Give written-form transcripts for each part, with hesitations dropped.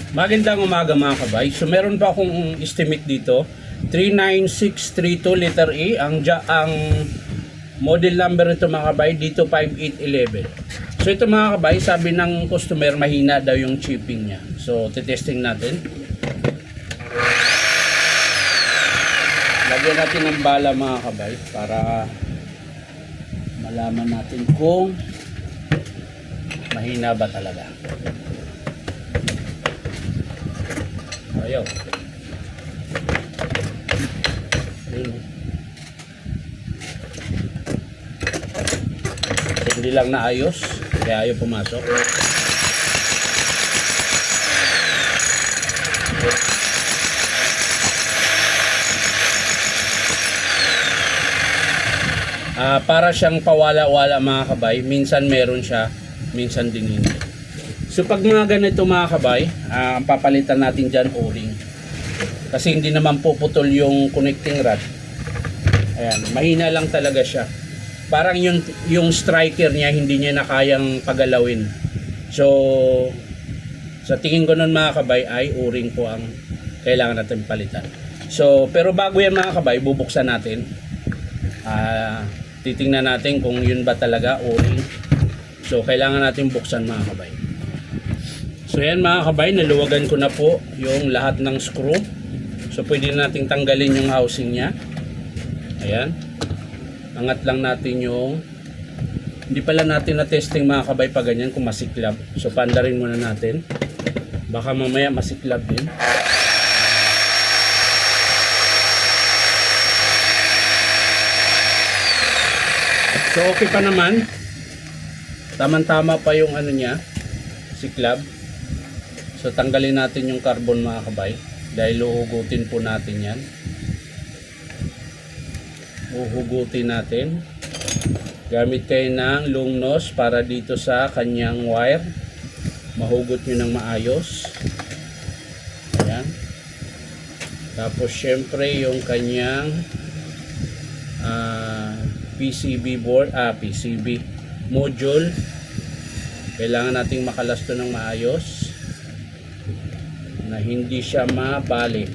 Magandang umaga mga kabay. So meron pa akong estimate dito. 39632 letter A. Ang model number nito mga kabay dito 5811. So ito mga kabay, sabi ng customer mahina daw yung chipping niya. So titesting natin. Lagyan natin ng bala mga kabay para malaman natin kung mahina ba talaga. Ayaw. Hindi lang naayos, kaya ayaw pumasok. Para siyang pawala-wala mga kabay. Minsan meron siya, minsan din hindi. So pag mga ganito mga kabay, ang papalitan natin dyan o-ring. Kasi hindi naman puputol yung connecting rod. Ayan, mahina lang talaga siya. Parang yung striker niya hindi niya na kayang pagalawin. So sa tingin ko nun mga kabay ay o-ring po ang kailangan natin palitan. So pero bago yan mga kabay, bubuksan natin. Titingnan natin kung yun ba talaga o-ring. So kailangan natin buksan mga kabay. So yan mga kabay, naluwagan ko na po yung lahat ng screw. So pwede nating tanggalin yung housing nya. Ayan. Angat lang natin yung, hindi pala natin na testing mga kabay pa ganyan kung masiklab. So pandarin muna natin. Baka mamaya masiklab din. So okay pa naman. Tama-tama pa yung ano niya, siklab. So tanggalin natin yung carbon mga kabay dahil uhugutin po natin yan. Uhugutin natin. Gamit kayo ng long nose para dito sa kanyang wire. Mahugot nyo ng maayos. Ayan. Tapos syempre yung kanyang PCB board, PCB module. Kailangan nating makalas to ng maayos na hindi siya mabalik.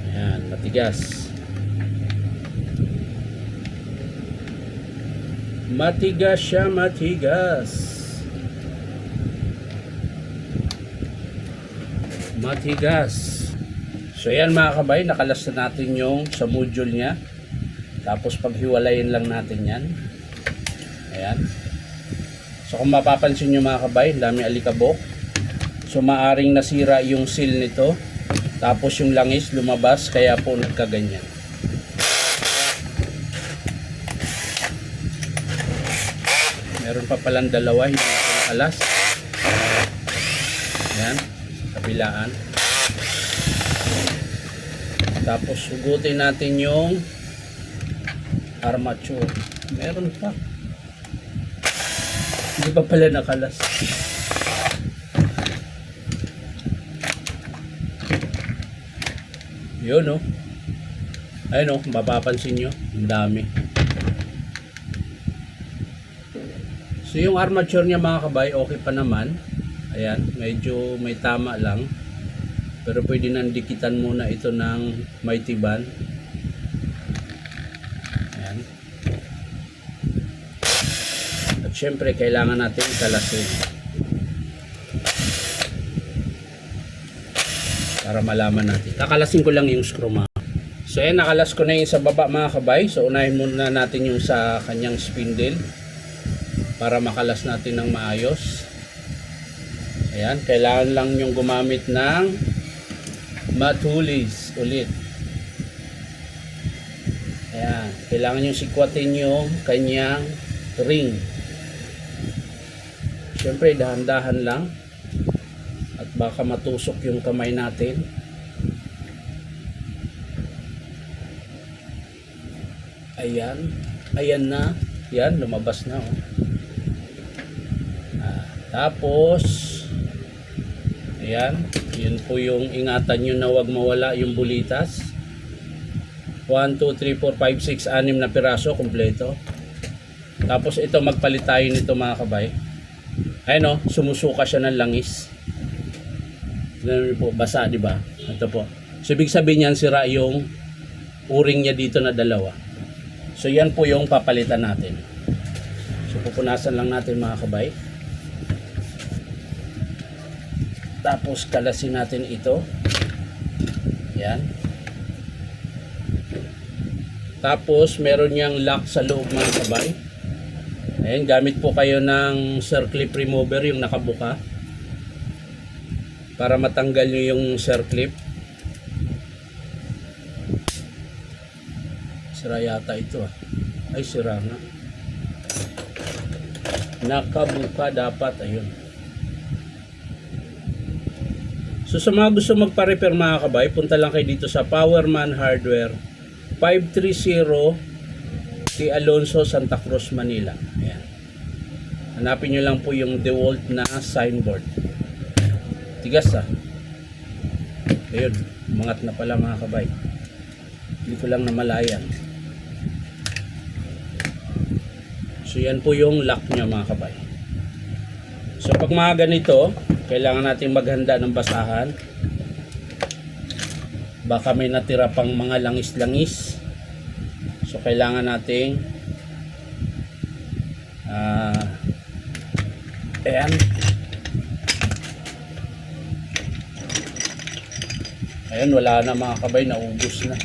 Ayan, matigas. Matigas siya, matigas. Matigas. So yan mga kabay, nakalas na natin yung sa module nya. Tapos paghiwalayin lang natin yan. Ayan. So kung mapapansin nyo mga kabay, dami alikabok. So maaring nasira yung seal nito. Tapos yung langis lumabas, kaya po nagkaganyan. Meron pa palang dalawa, hindi natin nakalas. Ayan, kabilaan. Tapos hugutin natin yung armature. Meron pa. Hindi pa pala nakalas. Yun o. Ayun o, mapapansin nyo. Ang dami. So yung armature niya mga kabay, okay pa naman. Ayan, medyo may tama lang. Pero pwede nang dikitan muna ito ng may tiban. Ayan. At syempre, kailangan natin kalasin. Para malaman natin. Kakalasin ko lang yung screw mga. So ayan, nakalas ko na yung sa baba mga kabay. So unahin muna natin yung sa kanyang spindle para makalas natin ng maayos. Ayan, kailangan lang yung gumamit ng matulis ulit. Ayan, kailangan yung sikwatin yung kanyang ring. Siyempre dahan-dahan lang at baka matusok yung kamay natin. Ayan, ayan na. Yan, lumabas na oh. Tapos ayan, yun po yung ingatan nyo na wag mawala yung bulitas. 1, 2, 3, 4, 5, 6, 6 na piraso kompleto. Tapos ito, magpalit tayo nito mga kabay. Ayun o, sumusuka siya ng langis. Ganun po, basa, di ba? Ito po. So, ibig sabihin niyan, sira yung o-ring niya dito na dalawa. So, yan po yung papalitan natin. So, pupunasan lang natin mga kabay. Tapos, kalasin natin ito. Yan. Tapos, meron niyang lock sa loob mga kabay. Ayan, gamit po kayo ng circlip remover, yung nakabuka. Para matanggal nyo yung circlip. Sira yata ito ah. Ay, sira nga. Nakabuka dapat, ayun. So sa mga gusto magpa-repair mga kabay, punta lang kayo dito sa Powerman Hardware 530 T. Alonso, Santa Cruz, Manila. Ayan. Hanapin nyo lang po yung DeWalt na signboard. Tigas ah. Ayun, umangat na pala mga kabay. Hindi ko lang namalayan. So yan po yung lock nya mga kabay. So pag mga ganito, kailangan natin maghanda ng basahan. Baka may natira pang mga langis-langis. So kailangan nating ayan. Ayan, wala na mga kabay, naubos na.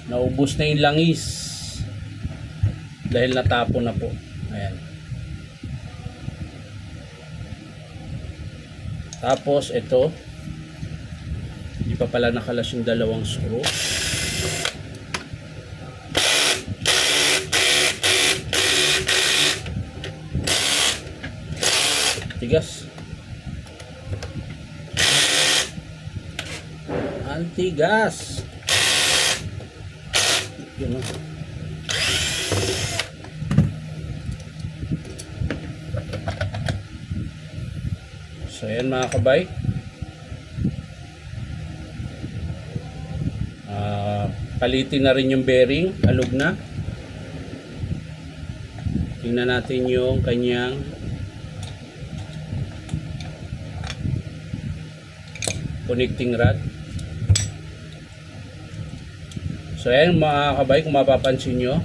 Naubos na yung langis. Dahil natapon na po. Ayan. Tapos ito, hindi pa pala nakalas yung dalawang screw. Tigas. Antigas. Yun o. So ayan mga kabay. Palitin na rin yung bearing, alog na. Tingnan natin yung kanyang connecting rod. So ayan mga kabay, kung mapapansin nyo,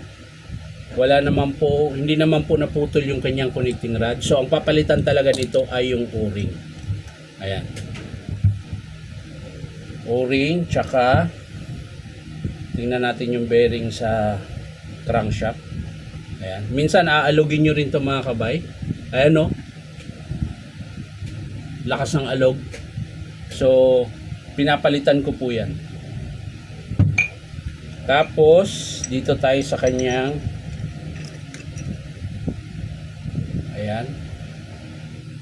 wala naman po, hindi naman po naputol yung kanyang connecting rod. So ang papalitan talaga nito ay yung o-ring. Ayan. O-ring, tsaka tingnan natin yung bearing sa crankshaft. Ayan. Minsan aalogin nyo rin to mga kabay. Ayan o. Lakas ng alog. So pinapalitan ko po yan. Tapos dito tayo sa kanyang, ayan.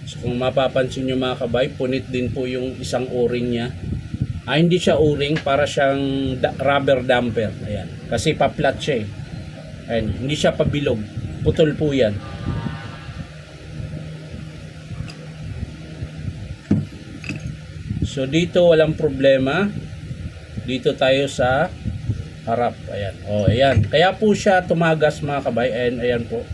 So kung mapapansin nyo mga kabay, punit din po yung isang o-ring nya. Hindi siya o-ring, para siyang rubber damper. Ayan. Kasi pa-flat siya eh. Ayan. Hindi siya pabilog. Putol po yan. So dito walang problema. Dito tayo sa harap. Ayan. O, ayan. Kaya po siya tumagas mga kabay. Ayan, ayan po.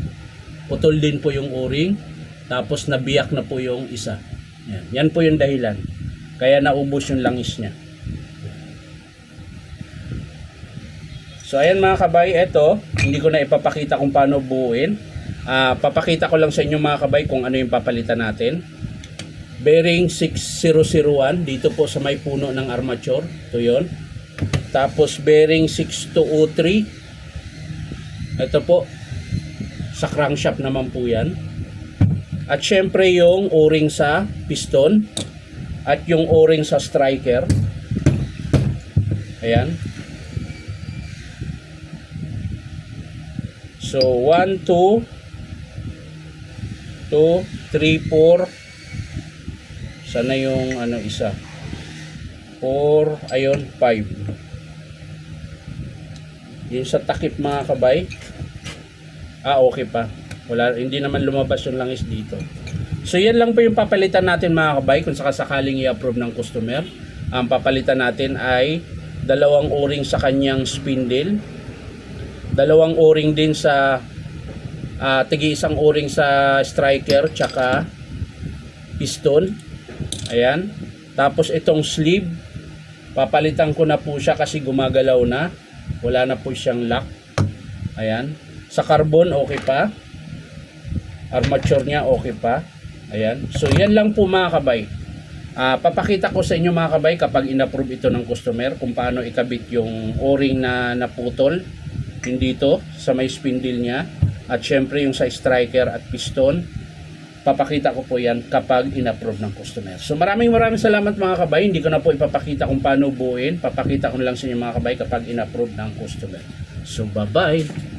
Putol din po yung o-ring. Tapos nabiyak na po yung isa. Ayan. Yan po yung dahilan. Kaya naubos yung langis niya. So ayan mga kabay, eto, hindi ko na ipapakita kung paano buuin. Papakita ko lang sa inyo mga kabay kung ano yung papalitan natin. Bearing 6001 dito po sa may puno ng armature. Ito yun. Tapos bearing 6203. Ito po. Sa crankshaft naman po yan. At syempre yung o-ring sa piston. At yung o-ring sa striker. Ayan. So 1, 2, 2, 3, 4. Sana yung ano isa. 4, ayun, 5. Yung sa takip mga kabay. Okay pa. Wala, hindi naman lumabas yung langis dito. So yan lang po yung papalitan natin mga kabay kung sakasakaling i-approve ng customer. Ang papalitan natin ay dalawang o-ring sa kanyang spindle, dalawang o-ring din sa tigi isang o-ring sa striker tsaka piston. Ayan. Tapos itong sleeve, papalitan ko na po siya kasi gumagalaw na. Wala na po siyang lock. Ayan. Sa carbon, okay pa. Armature niya, okay pa. Ayan. So, yan lang po mga kabay. Papakita ko sa inyo mga kabay kapag in-approve ito ng customer kung paano ikabit yung o-ring na naputol. Yung dito, sa may spindle niya. At syempre yung sa striker at piston. Papakita ko po yan kapag in-approve ng customer. So maraming salamat mga kabay. Hindi ko na po ipapakita kung paano buuin. Papakita ko lang sa inyo mga kabay kapag in-approve ng customer. So bye-bye.